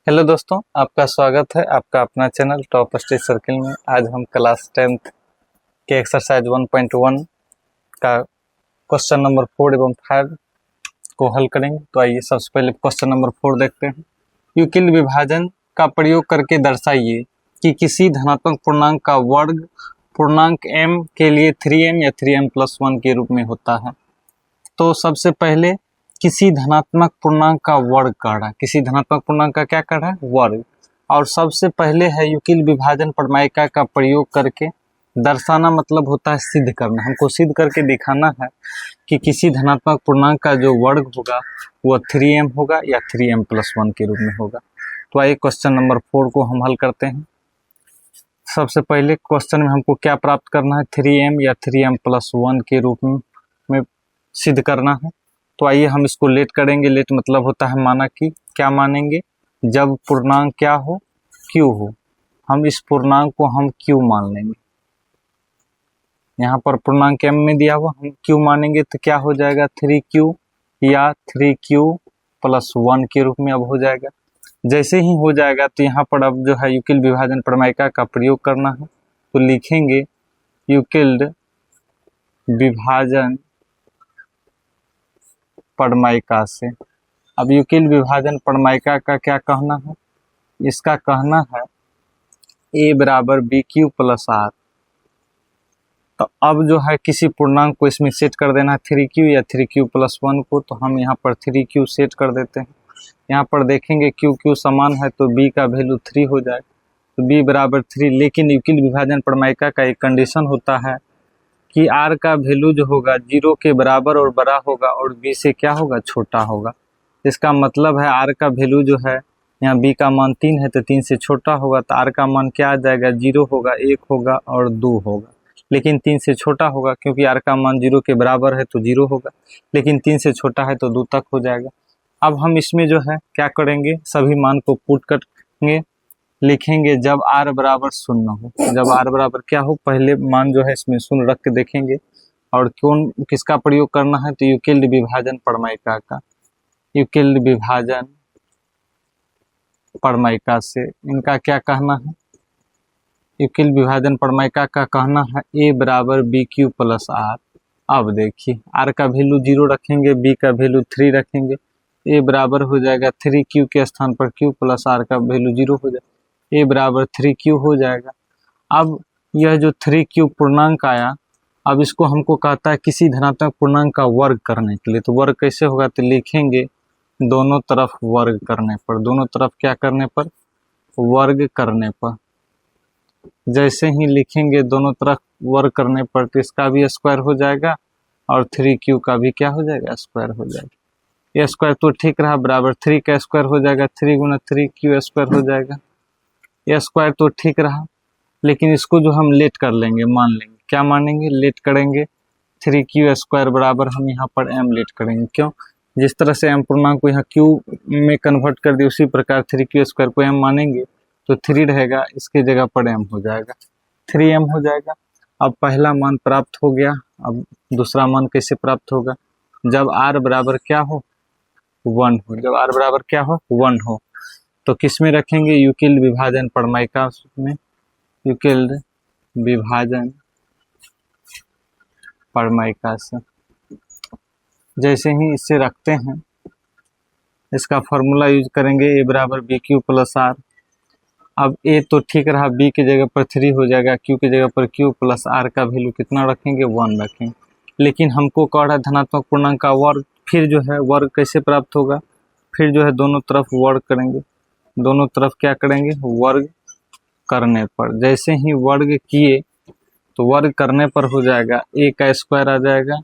Hello दोस्तों, आपका स्वागत है आपका अपना चैनल टॉप स्टेज सर्किल में। आज हम क्लास 10th के एक्सरसाइज 1.1 का क्वेश्चन नंबर 4 एवं 5 को हल करेंगे। तो आइए सबसे पहले क्वेश्चन नंबर 4 देखते हैं। यूक्लिड विभाजन का प्रयोग करके दर्शाइए कि किसी धनात्मक पूर्णांक का वर्ग पूर्णांक m के लिए 3m या 3m+1 के रूप में होता है। तो सबसे पहले किसी धनात्मक पूर्णांक का वर्ग कर रहा है, किसी धनात्मक पूर्णांक का क्या कर रहा है, वर्ग। और सबसे पहले है यूक्लिड विभाजन प्रमेयिका का प्रयोग करके दर्शाना, मतलब होता है सिद्ध करना। हमको सिद्ध करके दिखाना है कि किसी धनात्मक पूर्णांक का जो वर्ग होगा वो 3m होगा या 3m+1 के रूप में होगा। तो आइए क्वेश्चन नंबर 4 को हम हल करते हैं। सबसे पहले क्वेश्चन में हमको क्या प्राप्त करना है, 3m या 3m+1 के रूप में सिद्ध करना है। तो आइए हम इसको लेट करेंगे। लेट मतलब होता है माना कि, क्या मानेंगे, जब पूर्णांक क्या हो, q हो, हम इस पूर्णांक को हम q मान लेंगे। यहाँ पर पूर्णांक m में दिया हुआ, हम q मानेंगे तो क्या हो जाएगा, 3q या 3q+1 के रूप में अब हो जाएगा। जैसे ही हो जाएगा तो यहाँ पर अब जो है यूक्लिड विभाजन प्रमेयिका का प्रयोग करना है। तो लिखेंगे यूक्लिड विभाजन प्रमेयिका से। अब यूक्लिड विभाजन प्रमेयिका का क्या कहना है, इसका कहना है a बराबर bq+r। तो अब जो है किसी पूर्णांक को इसमें सेट कर देना है, 3q या 3q+1 को। तो हम यहाँ पर 3q सेट कर देते हैं। यहाँ पर देखेंगे q समान है तो b का वैल्यू 3 हो जाए, तो b बराबर 3। लेकिन यूक्लिड विभाजन प्रमेयिका का एक कंडीशन होता है कि r का वैल्यू जो होगा 0 के बराबर और बड़ा होगा और b से क्या होगा, छोटा होगा। इसका मतलब है r का वैल्यू जो है, यहाँ b का मान 3 है तो 3 से छोटा होगा, तो r का मान क्या आ जाएगा, 0 होगा, 1 होगा और 2 होगा। लेकिन 3 से छोटा होगा, क्योंकि r का मान 0 के बराबर है तो 0 होगा, लेकिन 3 से छोटा है तो 2 तक हो जाएगा। अब हम इसमें जो है क्या करेंगे, सभी मान को पुट करेंगे। लिखेंगे जब r बराबर 0 हो, जब r बराबर क्या हो, पहले मान जो है इसमें 0 रख के देखेंगे। और कौन किसका प्रयोग करना है, तो यूक्लिड विभाजन प्रमेयिका का। यूक्लिड विभाजन प्रमेयिका से इनका क्या कहना है, यूक्लिड विभाजन प्रमेयिका का कहना है a बराबर bq+r। अब देखिए r का वैल्यू 0 रखेंगे, b का वैल्यू 3 रखेंगे, a बराबर हो जाएगा 3q के स्थान पर q प्लस r का वैल्यू 0 हो जाएगा, a बराबर 3q हो जाएगा। अब यह जो 3q पूर्णांक आया, अब इसको हमको कहता है किसी धनात्मक पूर्णांक का वर्ग करने के लिए। तो वर्ग कैसे होगा, तो लिखेंगे दोनों तरफ वर्ग करने पर, दोनों तरफ क्या करने पर, वर्ग करने पर। जैसे ही लिखेंगे दोनों तरफ वर्ग करने पर, तो इसका भी स्क्वायर हो जाएगा और 3q का भी क्या हो जाएगा, स्क्वायर हो जाएगा। ये स्क्वायर तो ठीक रहा, बराबर 3 का स्क्वायर हो जाएगा, 3 गुना 3q स्क्वायर हो जाएगा। ये स्क्वायर तो ठीक रहा, लेकिन इसको जो हम लेट कर लेंगे, मान लेंगे, क्या मानेंगे, लेट करेंगे। 3q स्क्वायर बराबर हम यहाँ पर m लेट करेंगे। क्यों, जिस तरह से m पूर्णांक को यहाँ q में कन्वर्ट कर दिया, उसी प्रकार 3q स्क्वायर को m मानेंगे तो 3 रहेगा, इसके जगह पर m हो जाएगा, 3m हो जाएगा। अब पहला मान प्राप्त हो गया। अब दूसरा मान कैसे प्राप्त होगा, जब r बराबर क्या हो, 1 हो। जब r बराबर क्या हो, 1 हो, तो किस में रखेंगे, यूक्लिड विभाजन प्रमेयिका में। यूक्लिड विभाजन प्रमेयिका से जैसे ही इसे रखते हैं, इसका फॉर्मूला यूज करेंगे, a बराबर bq+r। अब a तो ठीक रहा, b की जगह पर 3 हो जाएगा, q की जगह पर q प्लस r का वैल्यू कितना रखेंगे, 1 रखेंगे। लेकिन हमको कह रहा है धनात्मक पूर्णांक का वर्ग। फिर जो है वर्ग कैसे प्राप्त होगा, फिर जो है दोनों तरफ वर्ग करेंगे, दोनों तरफ क्या करेंगे, वर्ग करने पर। जैसे ही वर्ग किए तो वर्ग करने पर हो जाएगा, a का स्क्वायर आ जाएगा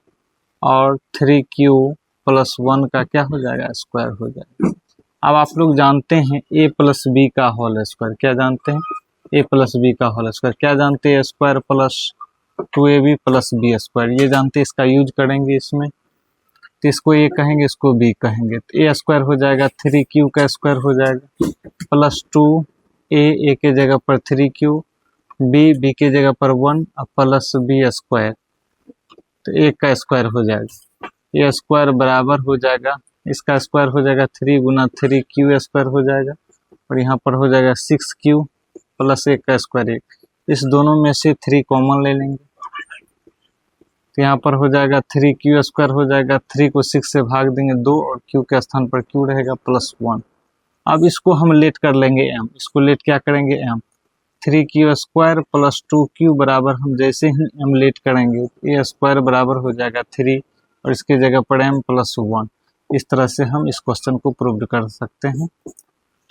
और 3q+1 का क्या हो जाएगा, स्क्वायर हो जाएगा। अब आप लोग जानते हैं a प्लस बी का होल स्क्वायर, क्या जानते हैं, a प्लस बी का होल स्क्वायर क्या जानते हैं, square plus 2ab plus B square, ये जानते हैं। इसका यूज करेंगे इसमें, तो इसको a कहेंगे, इसको b कहेंगे। तो a स्क्वायर हो जाएगा, 3q का स्क्वायर हो जाएगा, प्लस 2a के जगह पर 3q, b के जगह पर 1 और प्लस b स्क्वायर, तो a का स्क्वायर हो जाएगा। a स्क्वायर बराबर हो जाएगा, इसका स्क्वायर हो जाएगा 3 गुना 3q स्क्वायर हो जाएगा और यहाँ पर हो जाएगा 6Q प्लस 1 का स्क्वायर 1। इस दोनों में से 3 कॉमन ले लेंगे, तो यहाँ पर हो जाएगा 3Q स्क्वायर हो जाएगा, 3 को 6 से भाग देंगे 2 और Q के स्थान पर Q रहेगा प्लस 1। अब इसको हम लेट कर लेंगे M, इसको लेट क्या करेंगे M, 3Q square plus 2Q बराबर हम जैसे ही M लेट करेंगे A स्क्वायर बराबर हो जाएगा 3 और इसकी जगह पर M प्लस 1। इस तरह से हम इस क्वेश्चन को प्रूव कर सकते हैं।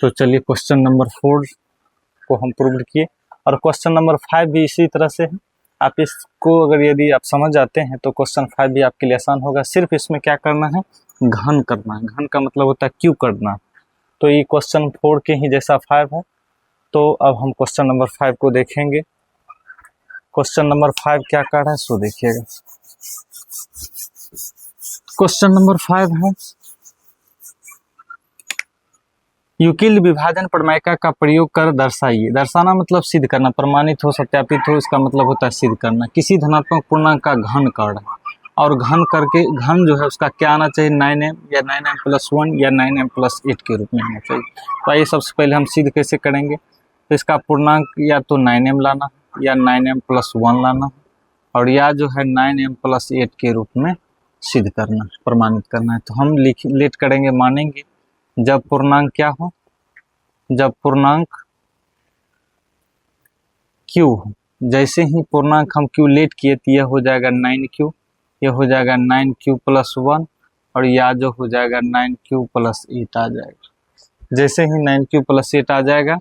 तो चलिए क्वेश्चन नंबर 4 को हम प्रूव किए, और क्वेश्चन नंबर 5 भी इसी तरह से है। आप इसको अगर यदि आप समझ जाते हैं तो क्वेश्चन 5 भी आपके लिए आसान होगा। सिर्फ इसमें क्या करना है, घन करना है। घन का मतलब होता है क्यों करना। तो ये क्वेश्चन 4 के ही जैसा 5 है। तो अब हम क्वेश्चन नंबर 5 को देखेंगे। क्वेश्चन नंबर 5 क्या कर रहा है सो देखिएगा। क्वेश्चन नंबर 5 है, यूक्लिड विभाजन प्रमेय का प्रयोग कर दर्शाइए। दर्शाना मतलब सिद्ध करना, प्रमाणित हो, सत्यापित हो, इसका मतलब होता है सिद्ध करना। किसी धनात्मक पूर्णांक का घन कर रहा है और घन करके घन जो है उसका क्या आना चाहिए, 9m या 9m प्लस 1 या 9m प्लस 8 के रूप में आना चाहिए। तो आइए सबसे पहले हम सिद्ध कैसे करेंगे। तो इसका पूर्णांक या तो 9m लाना है या 9m प्लस 1 लाना है, और या जो है 9m प्लस 8 के रूप में सिद्ध करना, प्रमाणित करना है। तो हम लेट करेंगे, मानेंगे जब पूर्णांक क्या हो, जब पूर्णांक Q हो। जैसे ही पूर्णांक हम Q लेट किए तो यह हो जाएगा 9Q, यह हो जाएगा 9Q प्लस 1 और या जो हो जाएगा 9Q प्लस 8 आ जाएगा। जैसे ही 9Q प्लस 8 आ जाएगा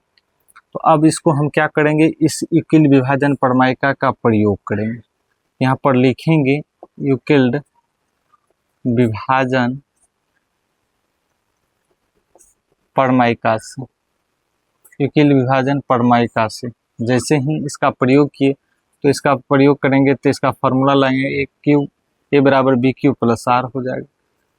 तो अब इसको हम क्या करेंगे, इस यूक्लिड विभाजन प्रमेय का प्रयोग करेंगे। यहाँ पर लिखेंगे यूक्लिड विभाजन प्रमेय से, यूक्लिड विभाजन प्रमेय से। जैसे ही इसका प्रयोग किए तो इसका प्रयोग करेंगे तो इसका फॉर्मूला लाएंगे, एक क्यू ए बराबर बी क्यू प्लस आर हो जाएगा।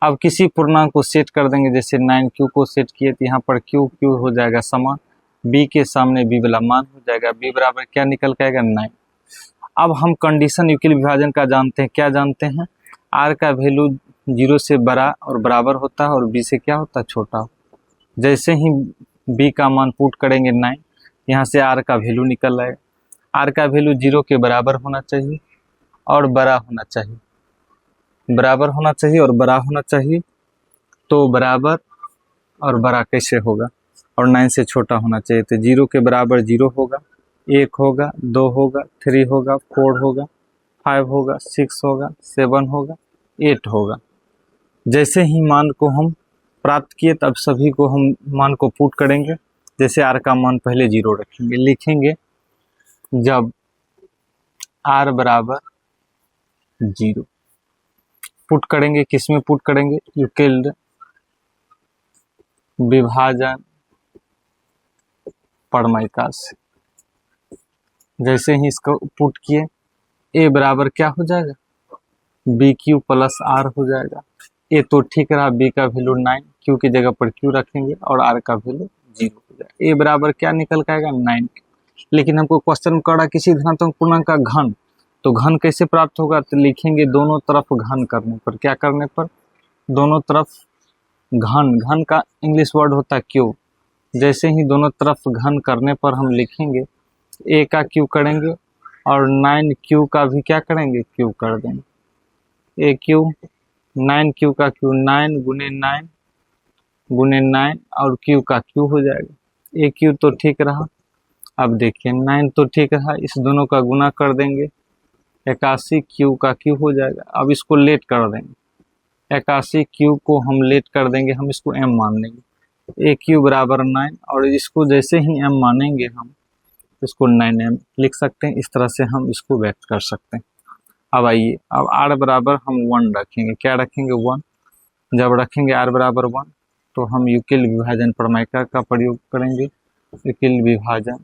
अब किसी पूर्णांक को सेट कर देंगे, जैसे 9Q को सेट किए तो यहाँ पर Q हो जाएगा समान, B के सामने B वाला मान हो जाएगा, B बराबर क्या निकल के आएगा 9। अब हम कंडीशन यूक्लिड विभाजन का जानते हैं, क्या जानते हैं, R का वैल्यू 0 से बड़ा और बराबर होता है और B से क्या होता है, छोटा। जैसे ही B का मान पुट करेंगे 9, यहाँ से R का वैल्यू निकल आएगा। R का वैल्यू 0 के बराबर होना चाहिए और बड़ा होना चाहिए, बराबर होना चाहिए और बड़ा होना चाहिए। तो बराबर और बड़ा कैसे होगा, और 9 से छोटा होना चाहिए। तो 0 के बराबर 0 होगा, 1 होगा, 2 होगा, 3 होगा, 4 होगा, 5 होगा, 6 होगा, 7 होगा, 8 होगा। जैसे ही मान को हम प्राप्त किए तब सभी को हम मान को पुट करेंगे। जैसे R का मान पहले 0 रखेंगे, लिखेंगे जब R बराबर 0 पुट करेंगे, किस में पुट करेंगे, यूक्लिड विभाजन प्रमेय से। जैसे ही इसको पुट किए A बराबर क्या हो जाएगा, BQ प्लस R हो जाएगा। A तो ठीक रहा, B का वैल्यू 9, Q की जगह पर Q रखेंगे और R का वैल्यू 0 हो जाएगा। A बराबर क्या निकल के आएगा 9। लेकिन हमको क्वेश्चन में कह रहा किसी धनात्मक पूर्णांक का घन, तो घन कैसे प्राप्त होगा, तो लिखेंगे दोनों तरफ घन करने पर, क्या करने पर, दोनों तरफ घन, घन का इंग्लिश वर्ड होता है क्यूब। जैसे ही दोनों तरफ घन करने पर हम लिखेंगे A का क्यूब करेंगे और 9Q का भी क्या करेंगे, क्यूब कर देंगे। A क्यूब 9Q का क्यूब 9 गुने 9 गुने 9 और Q का क्यूब हो जाएगा। A क्यूब तो ठीक रहा, अब देखिए 9 तो ठीक रहा, इस दोनों का गुना कर देंगे, 81 Q का क्यूब हो जाएगा। अब इसको लेट कर देंगे, 81 Q को हम लेट कर देंगे, हम इसको M मान लेंगे। A क्यूब बराबर 9 और इसको जैसे ही M मानेंगे हम इसको 9M लिख सकते हैं। इस तरह से हम इसको व्यक्त कर सकते हैं। अब आइए, अब R बराबर हम 1 रखेंगे, क्या रखेंगे 1। जब रखेंगे R बराबर 1 तो हम यूक्लिड विभाजन प्रमेय का प्रयोग करेंगे, यूक्लिड विभाजन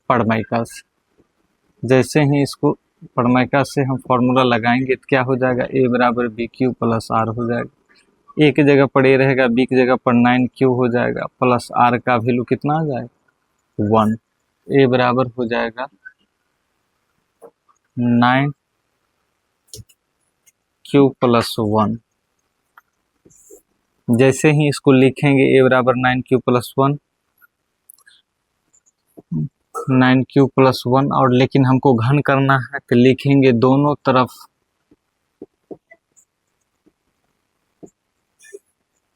प्रमेय से। जैसे ही इसको प्रमेय से हम फॉर्मूला लगाएंगे तो क्या हो जाएगा, A बराबर BQ प्लस R हो जाएगा। A की जगह पर A रहेगा, B की जगह पर 9Q हो जाएगा, प्लस R का वैल्यू कितना आ जाएगा 1। A बराबर हो जाएगा 9Q प्लस 1। जैसे ही इसको लिखेंगे a बराबर 9q प्लस 1, 9q प्लस 1, और लेकिन हमको घन करना है तो लिखेंगे दोनों तरफ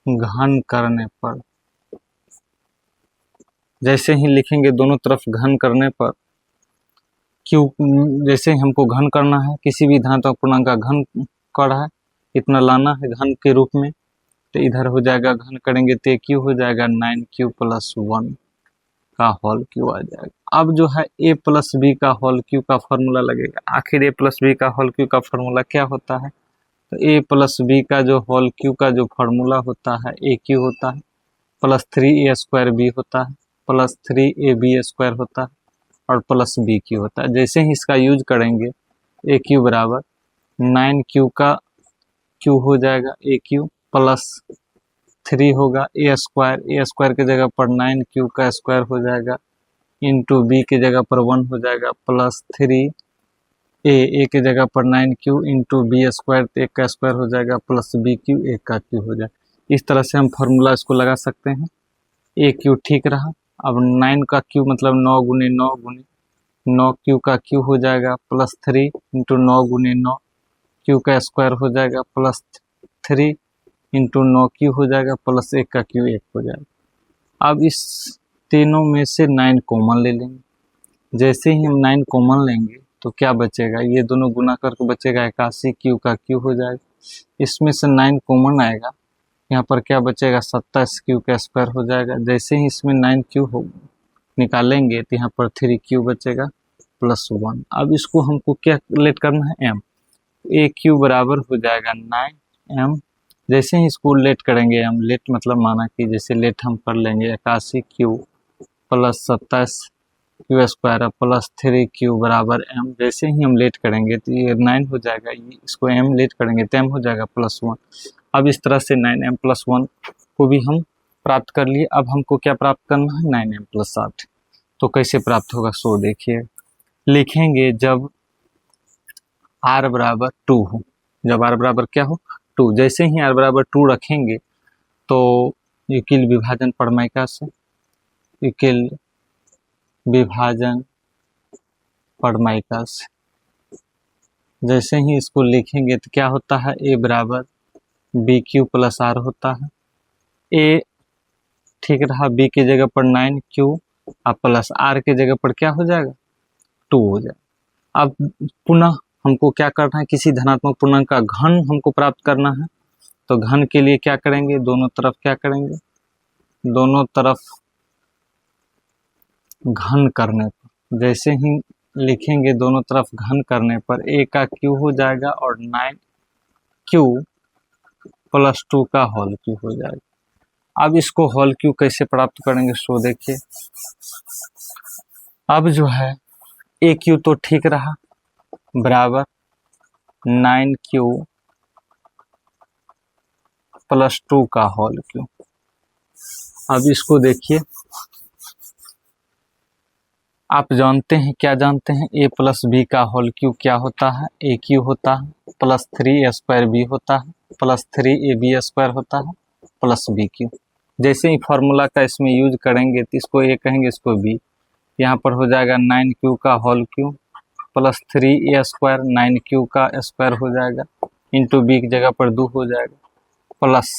घन करने पर, जैसे ही लिखेंगे दोनों तरफ घन करने पर q, जैसे ही हमको घन करना है किसी भी धनात्मक पूर्णांक का घन कर है, इतना लाना है घन के रूप में, तो इधर हो जाएगा घन करेंगे तो q हो जाएगा 9q प्लस 1 का होल क्यू आ जाएगा। अब जो है a प्लस बी का होल क्यू का फॉर्मूला लगेगा। आखिर a प्लस बी का होल क्यू का फॉर्मूला क्या होता है? तो a प्लस बी का जो होल क्यू का जो फॉर्मूला होता है a क्यू होता है प्लस 3a स्क्वायर बी होता है प्लस 3ab स्क्वायर होता है और प्लस बी क्यू होता है। जैसे ही इसका यूज करेंगे a क्यू बराबर 9q का क्यू हो जाएगा a क्यू प्लस 3 होगा a स्क्वायर के जगह पर 9q का स्क्वायर हो जाएगा इंटू बी के जगह पर 1 हो जाएगा प्लस 3a के जगह पर 9q इंटू बी स्क्वायर, एक का स्क्वायर हो जाएगा प्लस बी क्यू, एक का क्यू हो जाएगा। इस तरह से हम फार्मूला इसको लगा सकते हैं। a क्यू ठीक रहा। अब 9 का क्यू मतलब 9 गुने 9 गुने 9 क्यू का क्यू हो जाएगा प्लस 3 इंटू 9 गुने 9 क्यू का स्क्वायर हो जाएगा प्लस 3 इंटू 9 क्यू हो जाएगा प्लस 1 का क्यू 1 हो जाएगा। अब इस तीनों में से 9 कॉमन ले लेंगे। जैसे ही हम 9 कॉमन लेंगे तो क्या बचेगा, ये दोनों गुना करके बचेगा 81 क्यू का क्यू हो जाएगा। इसमें से 9 कॉमन आएगा, यहाँ पर क्या बचेगा 27 क्यू का स्क्वायर हो जाएगा। जैसे ही इसमें 9 क्यू हो निकालेंगे तो यहाँ पर 3 क्यू बचेगा प्लस 1। अब इसको हमको क्या लेट करना है m, a क्यू बराबर हो जाएगा 9m। जैसे ही इसको लेट करेंगे हम, लेट मतलब माना कि जैसे लेट हम कर लेंगे 81 Q plus 27 Q square plus 3 Q बराबर m। जैसे ही हम लेट करेंगे तो ये 9 हो जाएगा, ये इसको m लेट करेंगे तो m हो जाएगा प्लस 1। अब इस तरह से 9m प्लस 1 को भी हम प्राप्त कर लिए। अब हमको क्या प्राप्त करना है 9m प्लस 8। तो कैसे प्राप्त होगा सो देखिए, लिखेंगे जब r बराबर 2 हो, जब r बराबर क्या हो 2। जैसे ही r बराबर 2 रखेंगे तो यूक्लिड विभाजन प्रमेय से, यूक्लिड विभाजन प्रमेय से जैसे ही इसको लिखेंगे तो क्या होता है a बराबर बी क्यू प्लस आर होता है। a ठीक रहा, b की जगह पर 9q और प्लस r के जगह पर क्या हो जाएगा 2 हो जाएगा। अब पुनः हमको क्या करना है, किसी धनात्मक पूर्णांक का घन हमको प्राप्त करना है। तो घन के लिए क्या करेंगे, दोनों तरफ क्या करेंगे, दोनों तरफ घन करने पर, जैसे ही लिखेंगे दोनों तरफ घन करने पर a का क्यू हो जाएगा और 9q प्लस 2 का होल क्यू हो जाएगा। अब इसको होल क्यू कैसे प्राप्त करेंगे सो देखिए। अब जो है a क्यू तो ठीक रहा बराबर 9q प्लस 2 का होल क्यू। अब इसको देखिए, आप जानते हैं, क्या जानते हैं, a प्लस बी का होल क्यू क्या होता है, a क्यू होता है प्लस 3a स्क्वायर बी होता है प्लस 3ab स्क्वायर होता है प्लस बी क्यू। जैसे ही फार्मूला का इसमें यूज करेंगे तो इसको a कहेंगे, इसको b। यहाँ पर हो जाएगा 9q का whole Q plus 3a square, 9q का स्क्वायर हो जाएगा इंटू बी की जगह पर 2 हो जाएगा प्लस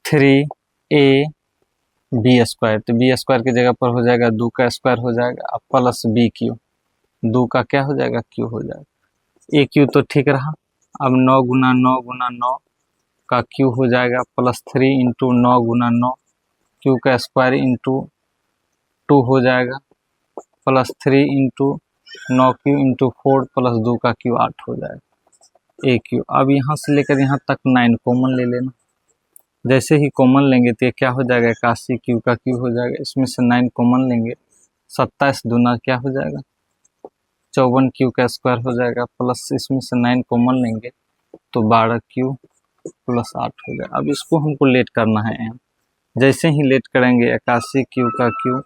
3a बी स्क्वायर, तो बी स्क्वायर की जगह पर हो जाएगा 2 का स्क्वायर हो जाएगा अब प्लस बी क्यू, 2 का क्या हो जाएगा क्यू हो जाएगा। ए क्यू तो ठीक रहा। अब 9 गुना 9 गुना 9 का क्यू हो जाएगा प्लस 3 इंटू 9 गुना 9 क्यू का स्क्वायर इंटू 2 हो जाएगा plus 3 into 9 Q into 4 plus 2 का क्यू 8 हो जाएगा ए क्यू। अब यहाँ से लेकर यहाँ तक 9 कॉमन ले लेना। जैसे ही कॉमन लेंगे तो ये क्या हो जाएगा 81 क्यू का क्यू हो जाएगा। इसमें से 9 कॉमन लेंगे, 27 दूना क्या हो जाएगा 54 क्यू का स्क्वायर हो जाएगा प्लस इसमें से 9 कॉमन लेंगे तो 12 क्यू प्लस 8 हो जाएगा। अब इसको हमको लेट करना है m। जैसे ही लेट करेंगे 81 क्यू का क्यू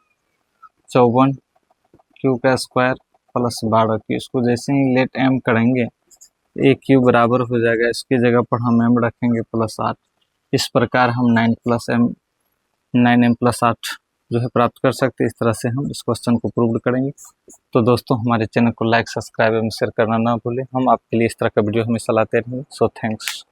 54 क्यू का स्क्वायर प्लस 12 क्यू, इसको जैसे ही लेट m करेंगे ए क्यूब बराबर हो जाएगा, इसकी जगह पर हम m रखेंगे +8। इस प्रकार हम 9m+8 जो है प्राप्त कर सकते हैं। इस तरह से हम इस क्वेश्चन को प्रूव करेंगे। तो दोस्तों हमारे चैनल को लाइक, सब्सक्राइब एवं शेयर करना ना भूलें। हम आपके लिए इस तरह का वीडियो हमेशा लाते रहेंगे। So thanks.